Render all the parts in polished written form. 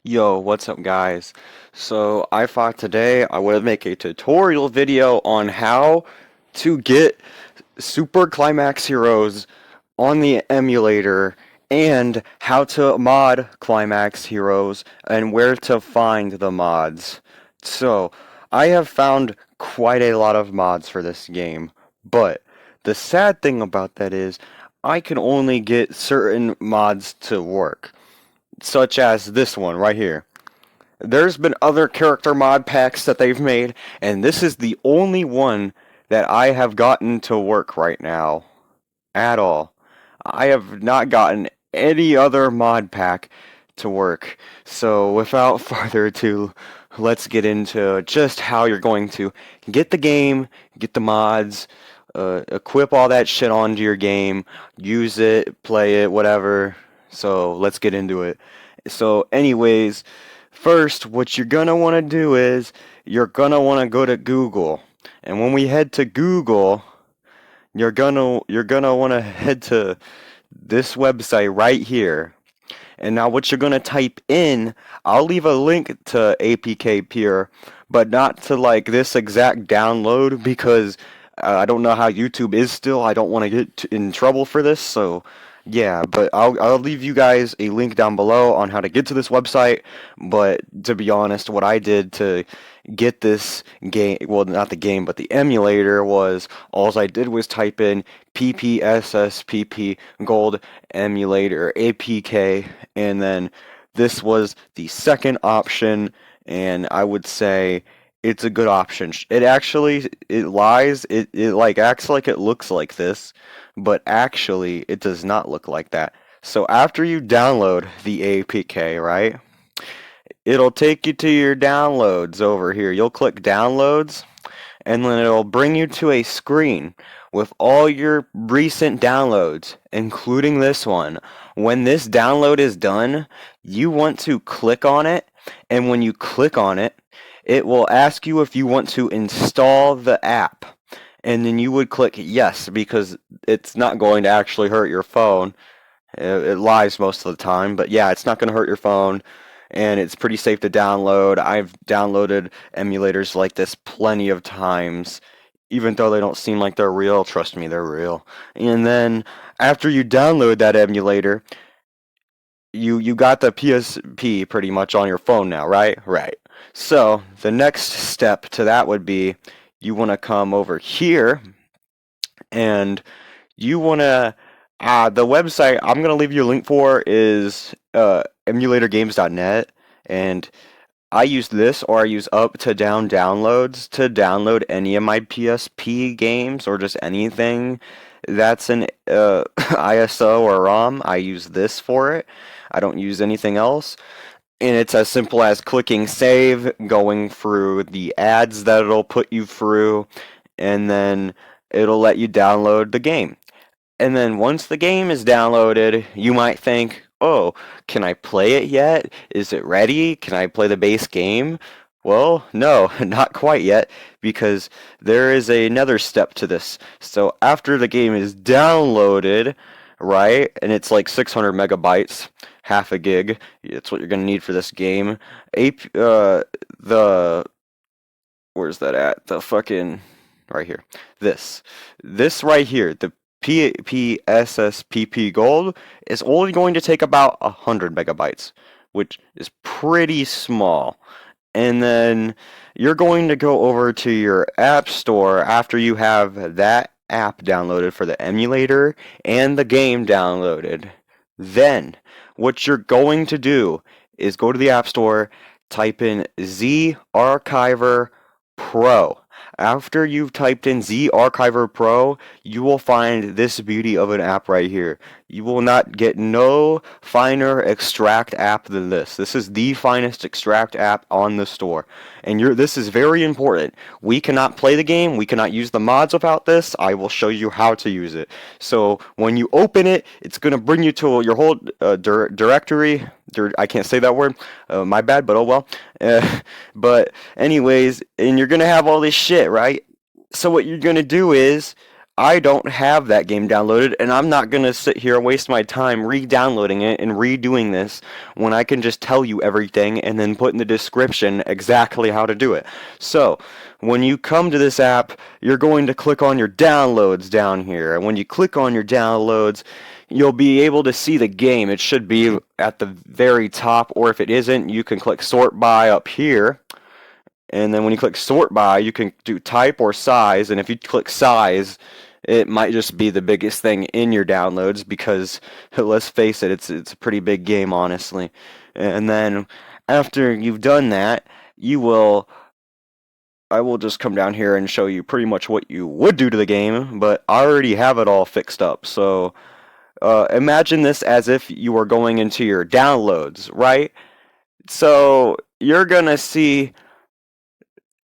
Yo, what's up guys? So I thought today I would make a tutorial video on how to get super climax heroes on the emulator and how to mod climax heroes and where to find the mods. So I have found quite a lot of mods for this game, but the sad thing about that is I can only get certain mods to work, such as this one right here. There's been other character mod packs that they've made, and this is the only one that I have gotten to work right now at all. I have not gotten any other mod pack to work. So without further ado, let's get into just how you're going to get the game, get the mods, equip all that shit onto your game, use it, play it, whatever. So let's get into it. So anyways, first what you're gonna want to do is you're gonna want to go to Google. And when we head to Google, you're gonna want to head to this website right here. And now what you're gonna type in, I'll leave a link to APK Pure, but not to like this exact download because I don't know how YouTube is still. I don't want to get in trouble for this, so yeah, but I'll leave you guys a link down below on how to get to this website. But to be honest, what I did to get this game, well, not the game, but the emulator, was all I did was type in PPSSPP Gold Emulator APK, and then this was the second option, and I would say it's a good option. It actually, it lies, it like acts like it looks like this, but actually it does not look like that. So after you download the APK, right, it'll take you to your downloads over here. You'll click downloads, and then it'll bring you to a screen with all your recent downloads, including this one. When this download is done, you want to click on it, and when you click on it, it will ask you if you want to install the app. And then you would click yes, because it's not going to actually hurt your phone. It lies most of the time, but yeah, it's not going to hurt your phone, and it's pretty safe to download. I've downloaded emulators like this plenty of times, even though they don't seem like they're real. Trust me, they're real. And then after you download that emulator, you got the PSP pretty much on your phone now, right? Right. So the next step to that would be you want to come over here and you want to the website I'm going to leave you a link for is emulatorgames.net, and I use this, or I use up to down downloads to download any of my PSP games or just anything that's an ISO or ROM. I use this for it. I don't use anything else. And it's as simple as clicking save, going through the ads that it'll put you through, and then it'll let you download the game. And then once the game is downloaded, you might think, oh, can I play it yet? Is it ready? Can I play the base game? Well, no, not quite yet, because there is another step to this. So after the game is downloaded, right, and it's like 600 megabytes, half a gig, it's what you're going to need for this game. The, where's that at? The fucking, right here. This right here, the PPSSPP Gold is only going to take about 100 megabytes, which is pretty small. And then you're going to go over to your app store after you have that app downloaded for the emulator and the game downloaded. Then what you're going to do is go to the app store, type in Z Archiver Pro. After you've typed in Z Archiver Pro, you will find this beauty of an app right here. You will not get no finer extract app than this. This is the finest extract app on the store. And this is very important. We cannot play the game. We cannot use the mods without this. I will show you how to use it. So when you open it, it's going to bring you to your whole directory. I can't say that word. My bad, but oh well. But anyways, and you're going to have all this shit, right? So what you're going to do is I don't have that game downloaded, and I'm not gonna sit here and waste my time re-downloading it and redoing this when I can just tell you everything and then put in the description exactly how to do it. So, when you come to this app, you're going to click on your downloads down here, and when you click on your downloads, you'll be able to see the game. It should be at the very top, or if it isn't, you can click sort by up here. And then when you click sort by, you can do type or size. And if you click size, it might just be the biggest thing in your downloads because let's face it, it's a pretty big game, honestly. And then after you've done that, you will I will just come down here and show you pretty much what you would do to the game, but I already have it all fixed up. So imagine this as if you were going into your downloads, right? So you're not going to see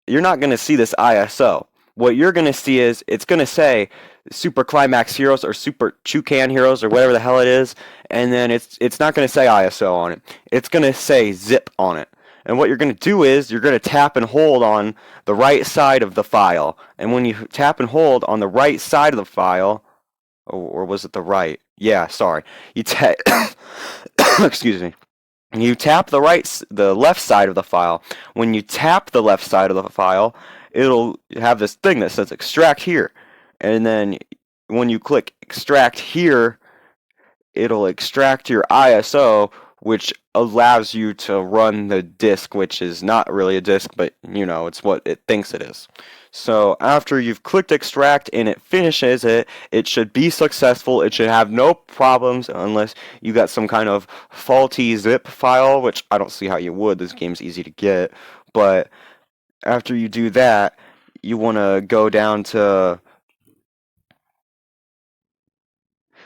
this ISO. What you're going to see is it's going to say Super Climax Heroes or Super Chukan Heroes or whatever the hell it is, and then it's not going to say ISO on it. It's going to say zip on it. And what you're going to do is you're going to tap and hold on the right side of the file. And when you tap and hold on the right side of the file, or was it the right? Yeah, sorry. You tap excuse me. You tap the left side of the file. When you tap the left side of the file, it'll have this thing that says extract here. And then when you click extract here, it'll extract your ISO, which allows you to run the disk, which is not really a disk, but it's what it thinks it is. So after you've clicked extract and it finishes it, it should be successful. It should have no problems unless you got some kind of faulty zip file, which I don't see how you would. This game's easy to get. But after you do that, you want to go down to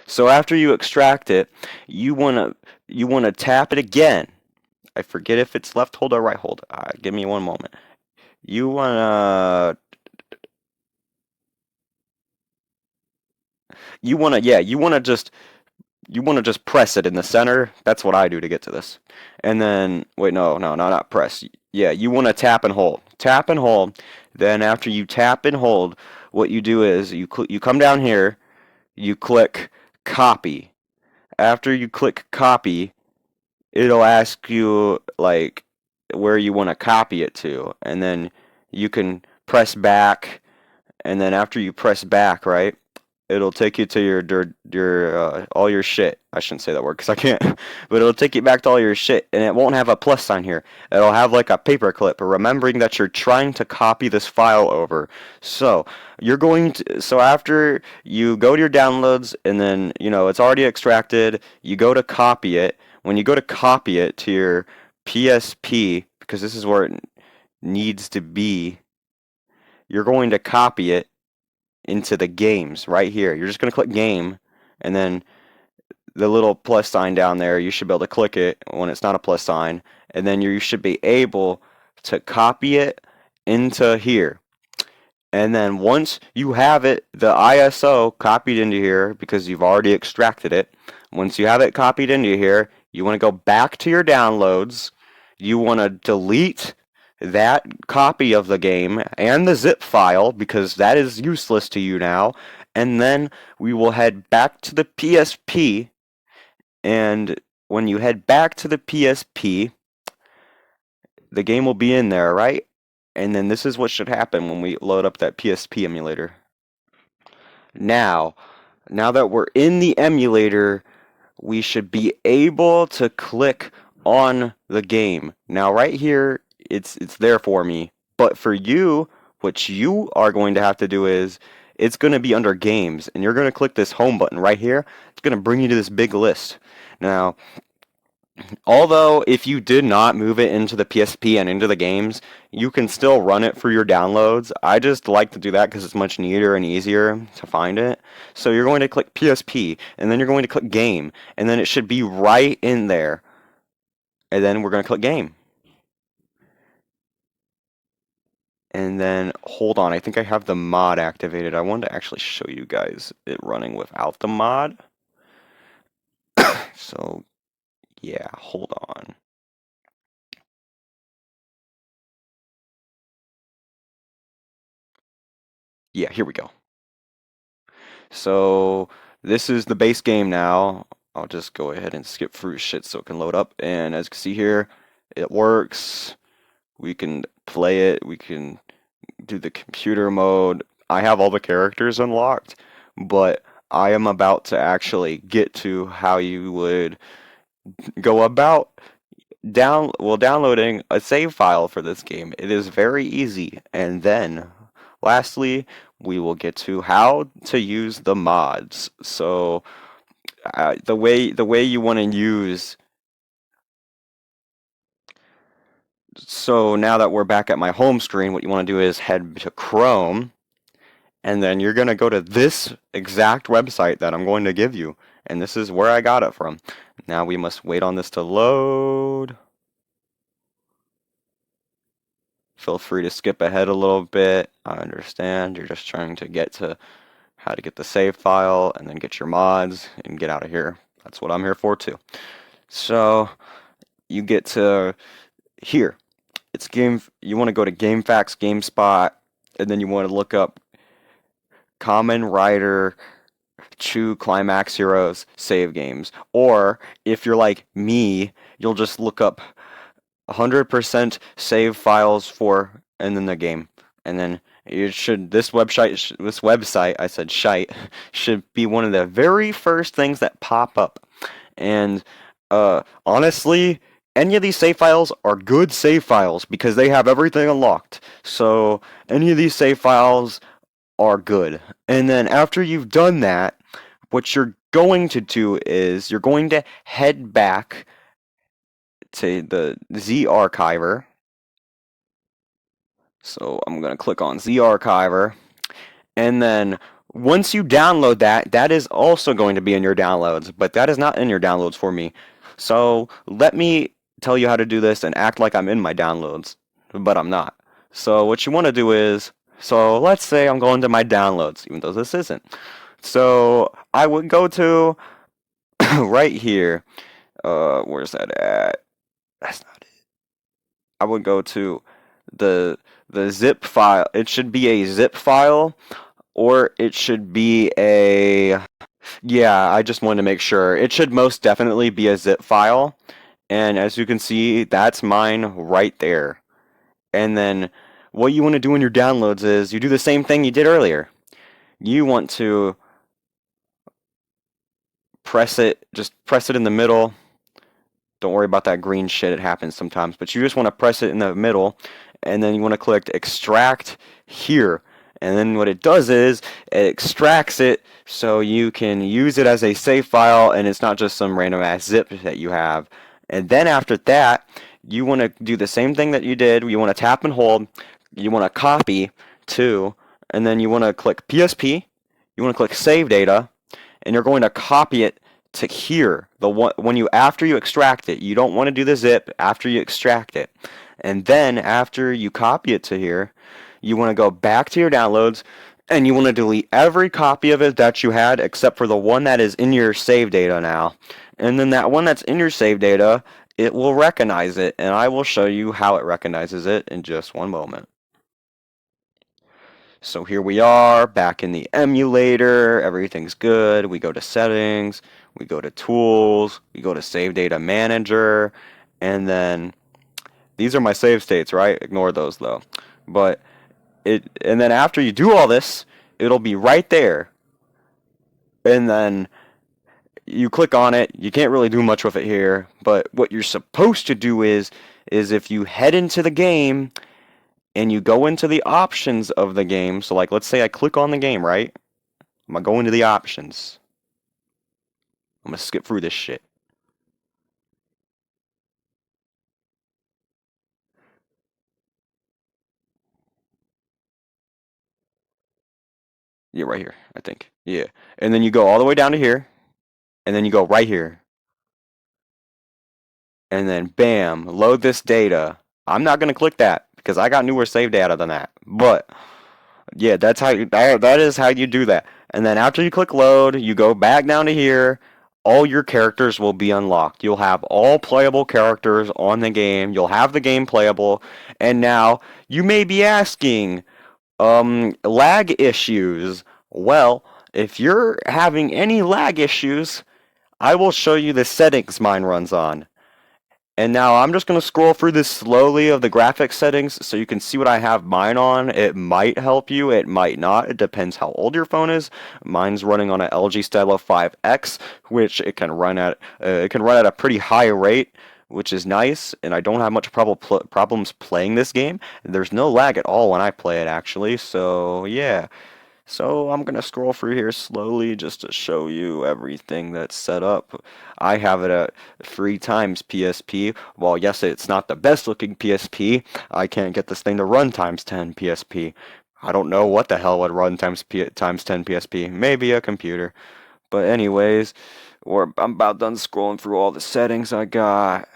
So after you extract it, you wanna tap it again. I forget if it's left hold or right hold. Give me one moment. You wanna you wanna just press it in the center. That's what I do to get to this. And then wait, no, not press. Yeah, you wanna tap and hold. Tap and hold. Then after you tap and hold, what you do is you come down here, you click copy. After you click copy, it'll ask you like where you want to copy it to, and then you can press back, and then after you press back, right, it'll take you to your all your shit. I shouldn't say that word because I can't, but it'll take you back to all your shit, and it won't have a plus sign here. It'll have like a paper clip, remembering that you're trying to copy this file over. So so after you go to your downloads, and then it's already extracted, you go to copy it. When you go to copy it to your PSP, because this is where it needs to be, you're going to copy it into the games right here. You're just going to click game, and then the little plus sign down there, you should be able to click it when it's not a plus sign, and then you should be able to copy it into here. And then once you have it, the ISO copied into here, because you've already extracted it, once you have it copied into here, you want to go back to your downloads. You want to delete that copy of the game and the zip file because that is useless to you now. And then we will head back to the PSP. And when you head back to the PSP, the game will be in there, right? And then this is what should happen when we load up that PSP emulator. Now, now that we're in the emulator, we should be able to click on the game. Now right here, it's there for me. But for you, what you are going to have to do is it's going to be under games, and you're going to click this home button right here. It's going to bring you to this big list. Now, although if you did not move it into the PSP and into the games, you can still run it for your downloads. I just like to do that because it's much neater and easier to find it. So you're going to click PSP, and then you're going to click game, and then it should be right in there. And then we're going to click game. And then, hold on, I think I have the mod activated. I wanted to actually show you guys it running without the mod. So, yeah, hold on. Yeah, here we go. So this is the base game now. I'll just go ahead and skip through shit so it can load up. And as you can see here, it works. We can play it. We can do the computer mode. I have all the characters unlocked, but I am about to actually get to how you would go about downloading a save file for this game. It is very easy. And then lastly, we will get to how to use the mods. So the way you want to use. So now that we're back at my home screen, what you want to do is head to Chrome, and then you're going to go to this exact website that I'm going to give you. And this is where I got it from. Now we must wait on this to load. Feel free to skip ahead a little bit. I understand you're just trying to get to how to get the save file and then get your mods and get out of here. That's what I'm here for too. So you get to here. It's game. You want to go to GameFAQs, GameSpot, and then you want to look up Common Rider True Climax Heroes save games. Or if you're like me, you'll just look up 100% save files for and then the game. And then it should this website I said shite should be one of the very first things that pop up. And honestly, any of these save files are good save files because they have everything unlocked. So any of these save files are good. And then after you've done that, what you're going to do is you're going to head back to the Z archiver. So I'm going to click on Z archiver, and then once you download that, that is also going to be in your downloads, but that is not in your downloads for me. So let me tell you how to do this and act like I'm in my downloads, but I'm not. So what you want to do is, so let's say I'm going to my downloads, even though this isn't. So I would go to right here. Where's that at? That's not it. I would go to the zip file. It should be a zip file, or it should be a. Yeah, I just wanted to make sure. It should most definitely be a zip file. And as you can see, that's mine right there. And then what you want to do in your downloads is you do the same thing you did earlier. You want to just press it in the middle. Don't worry about that green shit, it happens sometimes. But you just want to press it in the middle, and then you want to click extract here. And then what it does is it extracts it so you can use it as a save file, and it's not just some random ass zip that you have. And then after that, you want to do the same thing that you did. You want to tap and hold. You want to copy too, and then you want to click PSP. You want to click save data, and you're going to copy it to here. The one when you after you extract it, you don't want to do the zip after you extract it. And then after you copy it to here, you want to go back to your downloads, and you want to delete every copy of it that you had except for the one that is in your save data now. And then that one that's in your save data, it will recognize it, and I will show you how it recognizes it in just one moment. So here we are back in the emulator. Everything's good. We go to settings, we go to tools, we go to save data manager, and then these are my save states, right? Ignore those though. But and then after you do all this, it'll be right there. And then you click on it. You can't really do much with it here, but what you're supposed to do is if you head into the game and you go into the options of the game. So like let's say I click on the game, right? I'm gonna go into the options. I'm gonna skip through this shit. Yeah, right here, I think. Yeah. And then you go all the way down to here, and then you go right here. And then bam, load this data. I'm not gonna click that because I got newer save data than that. But yeah, that is how you do that. And then after you click load, you go back down to here. All your characters will be unlocked. You'll have all playable characters on the game. You'll have the game playable. And now you may be asking, lag issues. Well, if you're having any lag issues, I will show you the settings mine runs on. And now I'm just going to scroll through this slowly of the graphics settings so you can see what I have mine on. It might help you, it might not. It depends how old your phone is. Mine's running on an LG Stylo 5X, which it can run at a pretty high rate, which is nice, and I don't have much problems playing this game. There's no lag at all when I play it actually. So, yeah. So I'm gonna scroll through here slowly just to show you everything that's set up. I have it at 3 times PSP. While yes, it's not the best looking PSP, I can't get this thing to run times 10 PSP. I don't know what the hell would run times 10 PSP. Maybe a computer. But anyways, I'm about done scrolling through all the settings I got.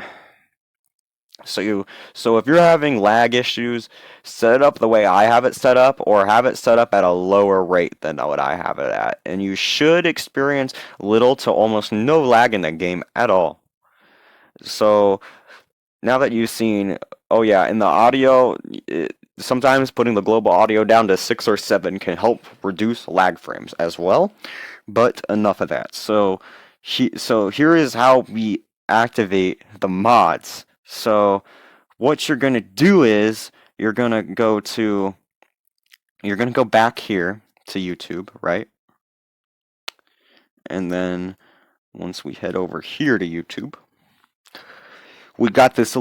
So if you're having lag issues, set it up the way I have it set up, or have it set up at a lower rate than what I have it at, and you should experience little to almost no lag in the game at all. So now that you've seen, oh yeah, in the audio, sometimes putting the global audio down to 6 or 7 can help reduce lag frames as well. But enough of that. So here is how we activate the mods. So what you're going to do is you're going to go back here to YouTube, right? And then once we head over here to YouTube, we got this.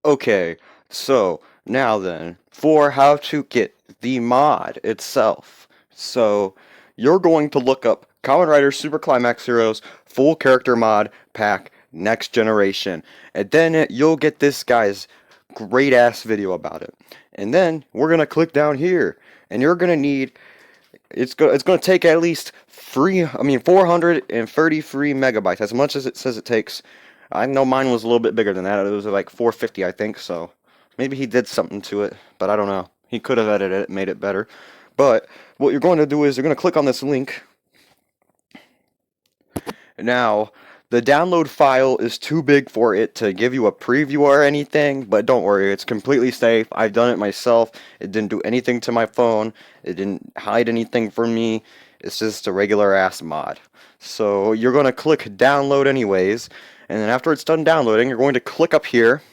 Okay, so now then, for how to get the mod itself. So you're going to look up Kamen Rider Super Climax Heroes Full Character Mod Pack Next Generation, and then you'll get this guy's great ass video about it. And then we're gonna click down here, and you're gonna need it's gonna take at least 433 megabytes, as much as it says it takes. I know mine was a little bit bigger than that. It was like 450, I think. So maybe he did something to it, but I don't know. He could have edited it, made it better. But what you're going to do is you're going to click on this link. Now, the download file is too big for it to give you a preview or anything, but don't worry, it's completely safe. I've done it myself. It didn't do anything to my phone. It didn't hide anything from me. It's just a regular ass mod. So you're going to click download anyways, and then after it's done downloading, you're going to click up here.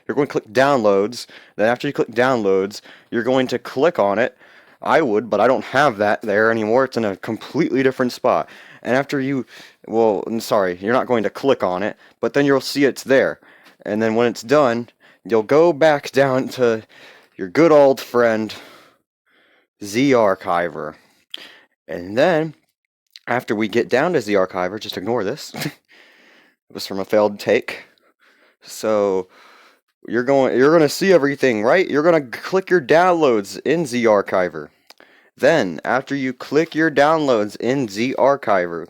You're going to click downloads. Then after you click downloads, you're going to click on it. I would, but I don't have that there anymore. It's in a completely different spot. And after I'm sorry, you're not going to click on it, but then you'll see it's there. And then when it's done, you'll go back down to your good old friend, Z Archiver. And then, after we get down to Z Archiver, just ignore this. It was from a failed take. So you're going to see everything, right? You're going to click your downloads in Z Archiver. Then, after you click your downloads in Z Archiver,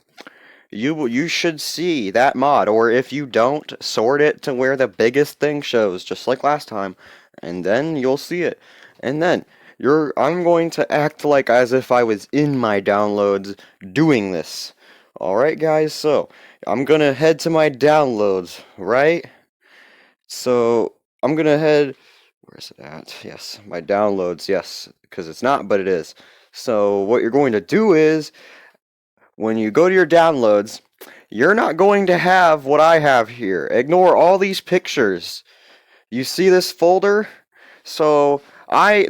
you should see that mod, or if you don't, sort it to where the biggest thing shows, just like last time, and then you'll see it. And then I'm going to act like as if I was in my downloads doing this. Alright guys, so I'm gonna head to my downloads, right? So I'm gonna head, where's it at? Yes, my downloads, yes, because it's not, but it is. So what you're going to do is, when you go to your downloads, you're not going to have what I have here. Ignore all these pictures. You see this folder? So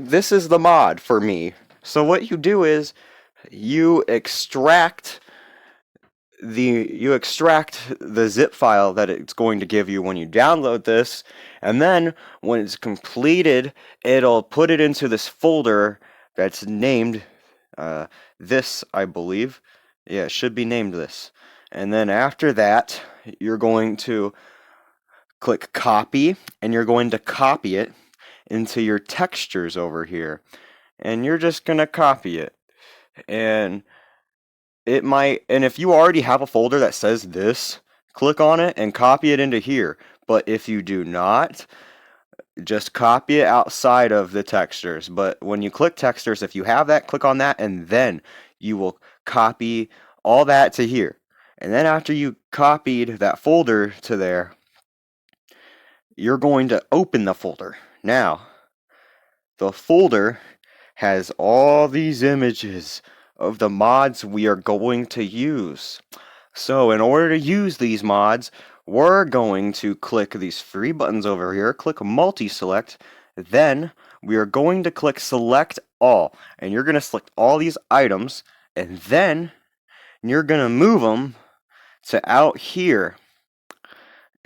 this is the mod for me. So what you do is you extract the zip file that it's going to give you when you download this, and then when it's completed, it'll put it into this folder that's named this, I believe. Yeah, it should be named this. And then after that, you're going to click copy, and you're going to copy it into your textures over here. And you're just going to copy it. And if you already have a folder that says this, click on it and copy it into here. But if you do not, just copy it outside of the textures. But when you click textures, if you have that, click on that, and then you will copy all that to here. And then after you copied that folder to there, you're going to open the folder. Now, the folder has all these images of the mods we are going to use. So in order to use these mods, we're going to click these three buttons over here, click multi-select, then we are going to click select all, and you're going to select all these items, and then you're going to move them to out here.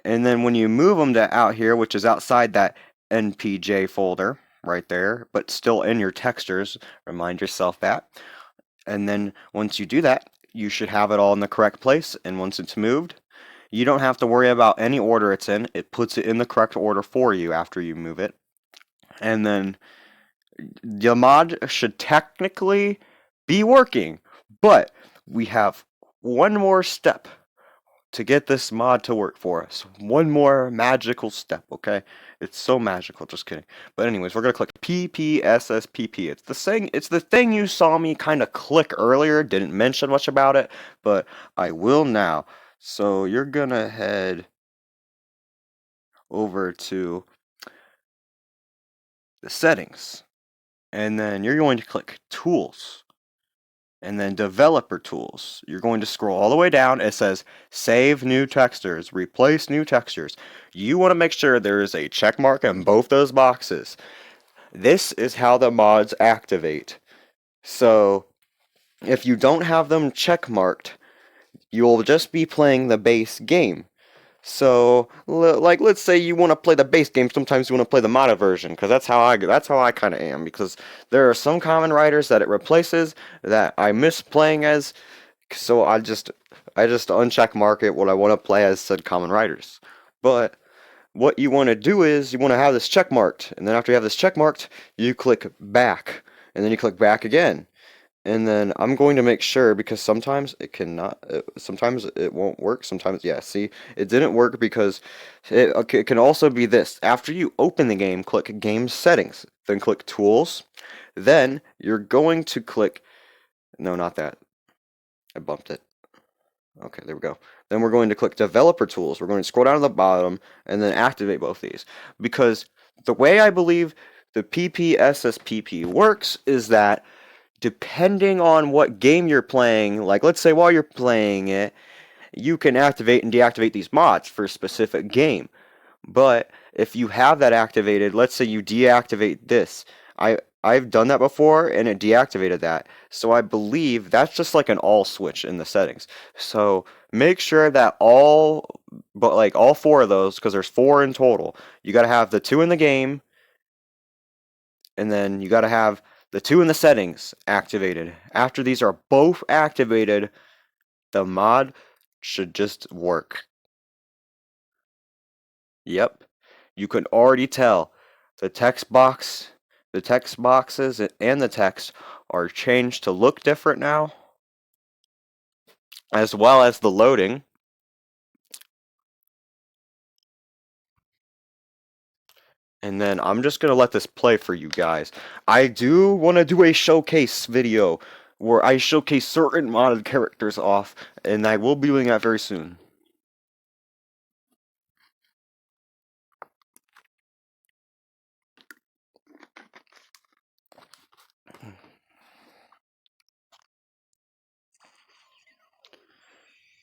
And then when you move them to out here, which is outside that NPJ folder right there, but still in your textures, remind yourself that. And then once you do that, you should have it all in the correct place. And once it's moved, you don't have to worry about any order it's in. It puts it in the correct order for you after you move it. And then the mod should technically be working, but we have one more step to get this mod to work for us. One more magical step, okay? It's so magical, just kidding. But anyways, we're gonna click PPSSPP. It's the thing you saw me kind of click earlier, didn't mention much about it, but I will now. So you're gonna head over to the settings, and then you're going to click tools, and then developer tools. You're going to scroll all the way down. It says save new textures, replace new textures. You want to make sure there is a check mark in both those boxes. This is how the mods activate. So if you don't have them check marked, you'll just be playing the base game. So, like, let's say you want to play the base game. Sometimes you want to play the modded version, because that's how I kind of am. Because there are some common writers that it replaces that I miss playing as. So I just uncheck mark it what I want to play as said common writers. But what you want to do is you want to have this check marked, and then after you have this check marked, you click back, and then you click back again. And then I'm going to make sure, because sometimes it cannot, sometimes it won't work. Sometimes, yeah, see, it didn't work because it can also be this. After you open the game, click Game Settings, then click Tools. Then you're going to click, no, not that. I bumped it. Okay, there we go. Then we're going to click Developer Tools. We're going to scroll down to the bottom and then activate both these. Because the way I believe the PPSSPP works is that depending on what game you're playing, like let's say while you're playing it, you can activate and deactivate these mods for a specific game. But if you have that activated, let's say you deactivate this. I've done that before and it deactivated that. So I believe that's just like an all switch in the settings. So make sure that all four of those, because there's four in total, you got to have the two in the game, and then you got to have the two in the settings activated. After these are both activated, the mod should just work. Yep. You can already tell the text boxes and the text are changed to look different now, as well as the loading. And then I'm just going to let this play for you guys. I do want to do a showcase video where I showcase certain modded characters off, and I will be doing that very soon.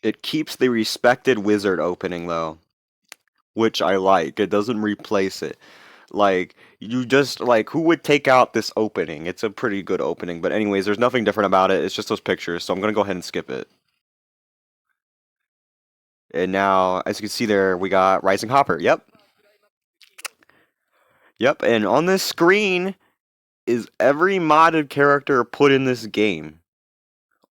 It keeps the respected wizard opening though, which I like. It doesn't replace it. Like, you just, like, who would take out this opening? It's a pretty good opening, but anyways, there's nothing different about it. It's just those pictures, so I'm gonna go ahead and skip it. And now, as you can see there, we got Rising Hopper. Yep. Yep, and on this screen is every modded character put in this game.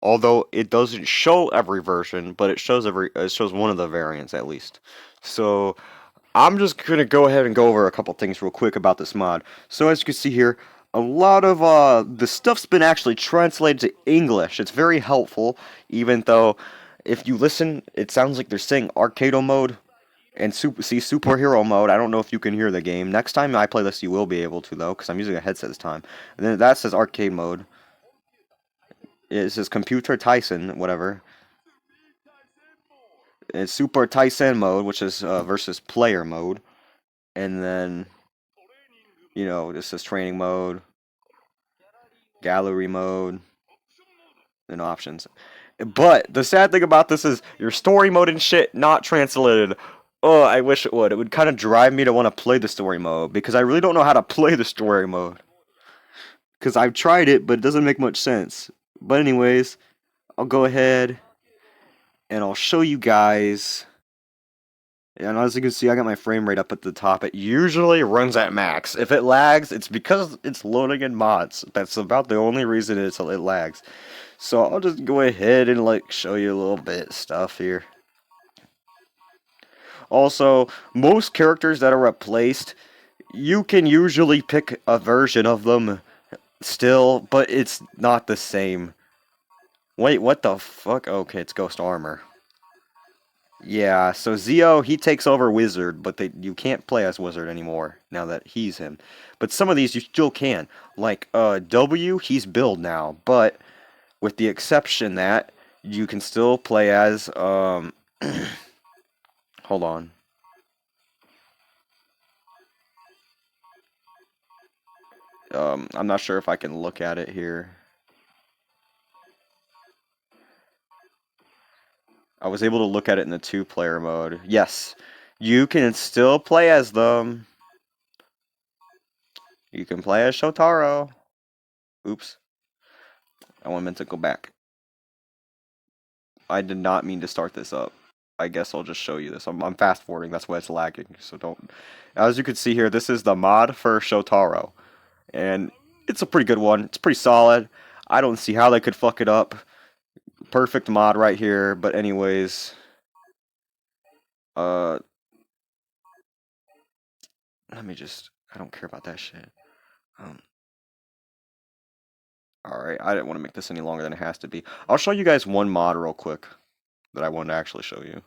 Although it doesn't show every version, but it shows one of the variants at least. So I'm just gonna go ahead and go over a couple things real quick about this mod. So as you can see here, a lot of the stuff's been actually translated to English. It's very helpful, even though if you listen, it sounds like they're saying arcade mode and superhero mode. I don't know if you can hear the game. Next time I play this, you will be able to though, because I'm using a headset this time. And then that says arcade mode. It says computer Tyson, whatever. It's Super Tyson mode, which is versus player mode. And then, this is training mode. gallery mode, and options. But the sad thing about this is your story mode and shit not translated. Oh, I wish it would. It would kind of drive me to want to play the story mode because I really don't know how to play the story mode. Because I've tried it, but it doesn't make much sense. But anyways, I'll go ahead and I'll show you guys. And as you can see, I got my frame rate up at the top. It usually runs at max. If it lags, it's because it's loading in mods. That's about the only reason it lags. So I'll just go ahead and like show you a little bit stuff here. Also, most characters that are replaced, you can usually pick a version of them still, but it's not the same. Wait, what the fuck? Okay, it's Ghost Armor. Yeah, so Zio, he takes over Wizard, but you can't play as Wizard anymore now that he's him. But some of these you still can. Like, W, he's Build now, but with the exception that you can still play as, hold on. I'm not sure if I can look at it here. I was able to look at it in the two-player mode. Yes, you can still play as them. You can play as Shotaro. Oops. I meant to go back. I did not mean to start this up. I guess I'll just show you this. I'm fast forwarding, that's why it's lagging. So don't. As you can see here, this is the mod for Shotaro. And it's a pretty good one. It's pretty solid. I don't see how they could fuck it up. Perfect mod right here. But anyways, uh, let me just. I don't care about that shit. Um, all right, I didn't want to make this any longer than it has to be. I'll show you guys one mod real quick that I wanted to actually show you.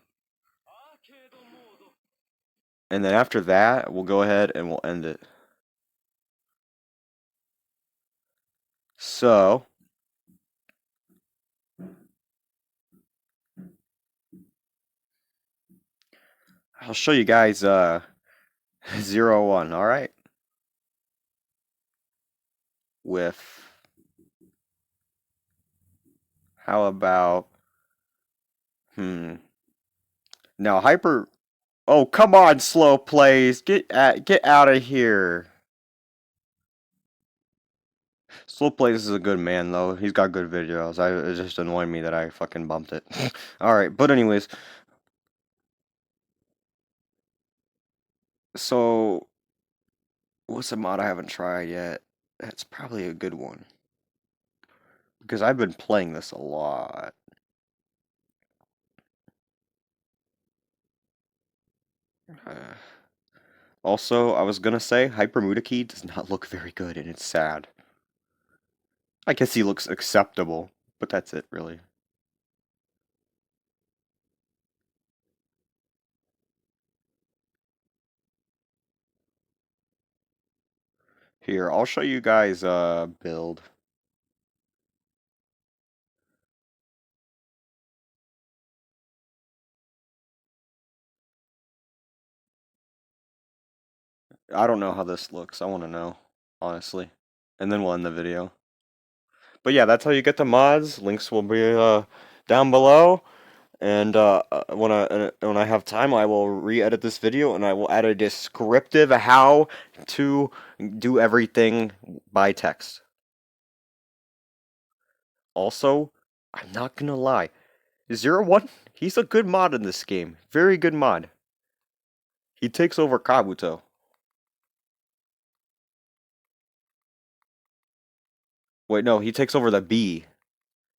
And then after that, we'll go ahead and we'll end it. So, I'll show you guys 01, all right? With how about now hyper. Oh, come on, slow plays. Get out of here. Slow plays is a good man though. He's got good videos. It just annoyed me that I fucking bumped it. All right, but anyways, so what's a mod I haven't tried yet? That's probably a good one because I've been playing this a lot. Uh, Also, I was gonna say Hyper Mudaki does not look very good, and it's sad. I guess he looks acceptable, but that's it, really. Here, I'll show you guys build. I don't know how this looks. I want to know, honestly. And then we'll end the video. But yeah, that's how you get the mods. Links will be down below. And when I have time, I will re-edit this video and I will add a descriptive how to do everything by text. Also, I'm not gonna lie, 01, he's a good mod in this game. Very good mod. He takes over Kabuto. Wait, no, he takes over the B.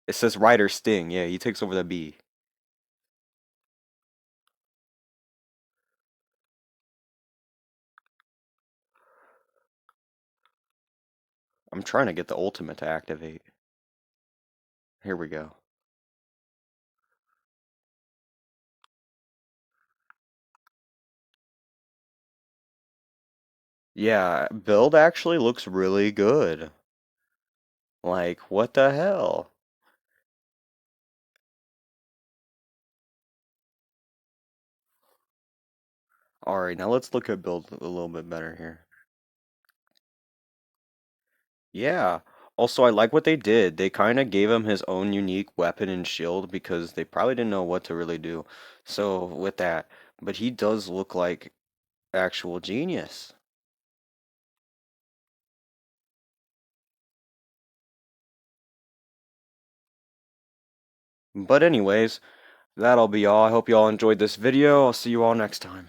It says Rider Sting. Yeah, he takes over the B. I'm trying to get the ultimate to activate. Here we go. Yeah, build actually looks really good. Like, what the hell? Alright, now let's look at build a little bit better here. Yeah. Also, I like what they did. They kind of gave him his own unique weapon and shield because they probably didn't know what to really do. So, with that, but he does look like actual genius. But anyways, that'll be all. I hope you all enjoyed this video. I'll see you all next time.